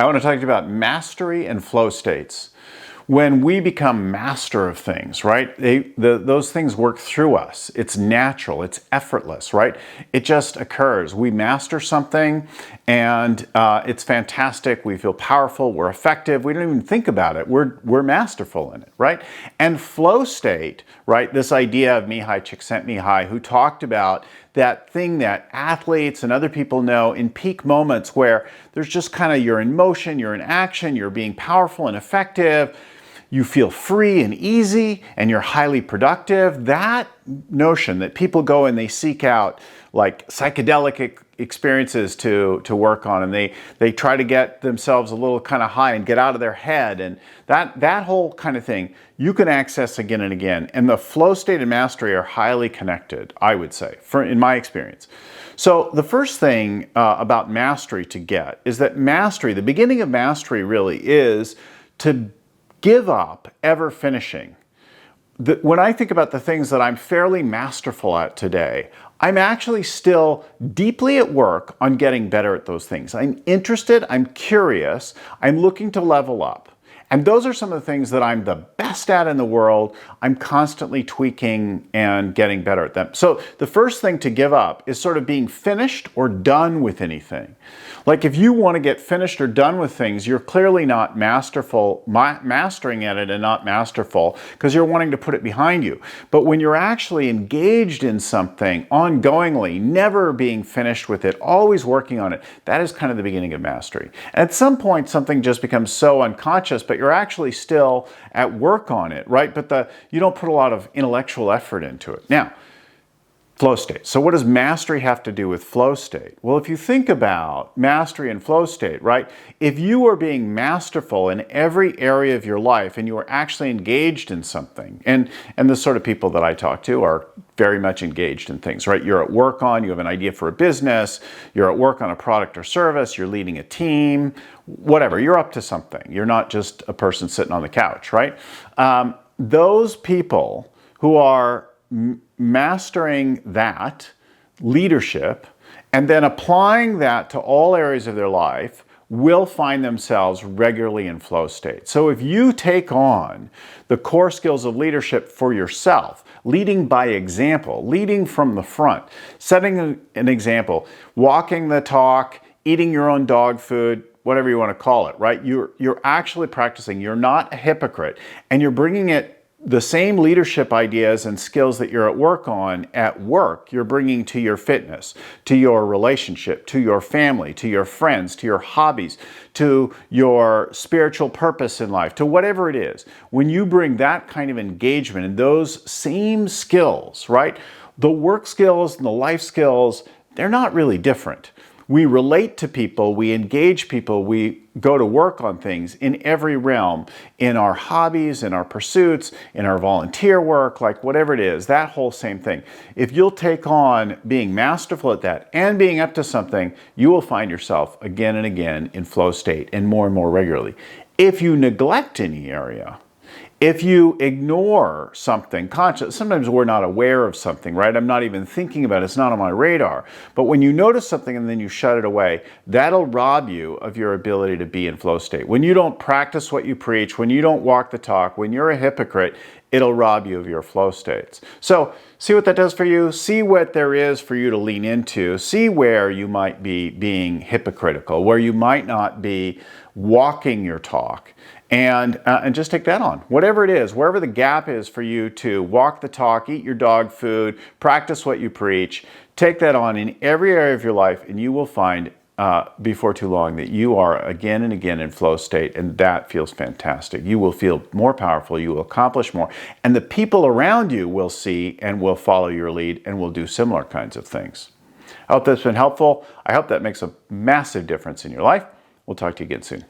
I want to talk to you about mastery and flow states. When we become master of things, right? Those things work through us. It's natural, it's effortless, right? It just occurs. We master something and it's fantastic. We feel powerful, we're effective. We don't even think about it. We're masterful in it, right? And flow state, right? This idea of Mihai Csikszentmihalyi, who talked about that thing that athletes and other people know in peak moments where there's just kind of, you're in motion, you're in action, you're being powerful and effective. You feel free and easy and you're highly productive. That notion that people go and they seek out like psychedelic experiences to work on, and they try to get themselves a little kind of high and get out of their head, and that whole kind of thing you can access again and again. And the flow state and mastery are highly connected, I would say, in my experience. So the first thing about mastery to get is that mastery, the beginning of mastery really is to give up ever finishing. When I think about the things that I'm fairly masterful at today, I'm actually still deeply at work on getting better at those things. I'm interested, I'm curious, I'm looking to level up. And those are some of the things that I'm the best at in the world. I'm constantly tweaking and getting better at them. So the first thing to give up is sort of being finished or done with anything. Like if you want to get finished or done with things, you're clearly not mastering at it and not masterful because you're wanting to put it behind you. But when you're actually engaged in something ongoingly, never being finished with it, always working on it, that is kind of the beginning of mastery. And at some point, something just becomes so unconscious, but you're actually still at work on it, right? But you don't put a lot of intellectual effort into it. Now, flow state. So what does mastery have to do with flow state? Well, if you think about mastery and flow state, right? If you are being masterful in every area of your life and you are actually engaged in something, and the sort of people that I talk to are very much engaged in things, right? You're at work on, you have an idea for a business, you're at work on a product or service, you're leading a team, whatever, you're up to something. You're not just a person sitting on the couch, right? Those people who are mastering that leadership and then applying that to all areas of their life will find themselves regularly in flow state. So if you take on the core skills of leadership for yourself, leading by example, leading from the front, setting an example, walking the talk, eating your own dog food, whatever you want to call it, right? You're actually practicing. You're not a hypocrite, and you're bringing the same leadership ideas and skills that you're at work on at work, you're bringing to your fitness, to your relationship, to your family, to your friends, to your hobbies, to your spiritual purpose in life, to whatever it is. When you bring that kind of engagement and those same skills, right? The work skills and the life skills, they're not really different. We relate to people, we engage people, we go to work on things in every realm, in our hobbies, in our pursuits, in our volunteer work, like whatever it is, that whole same thing. If you'll take on being masterful at that and being up to something, you will find yourself again and again in flow state and more regularly. If you neglect any area, if you ignore something conscious, sometimes we're not aware of something, right? I'm not even thinking about it. It's not on my radar. But when you notice something and then you shut it away, that'll rob you of your ability to be in flow state. When you don't practice what you preach, when you don't walk the talk, when you're a hypocrite, it'll rob you of your flow states. So see what that does for you. See what there is for you to lean into. See where you might be being hypocritical, where you might not be walking your talk. And just take that on. Whatever it is, wherever the gap is for you to walk the talk, eat your dog food, practice what you preach, take that on in every area of your life, and you will find before too long that you are again and again in flow state, and that feels fantastic. You will feel more powerful, you will accomplish more, and the people around you will see and will follow your lead and will do similar kinds of things. I hope that's been helpful. I hope that makes a massive difference in your life. We'll talk to you again soon.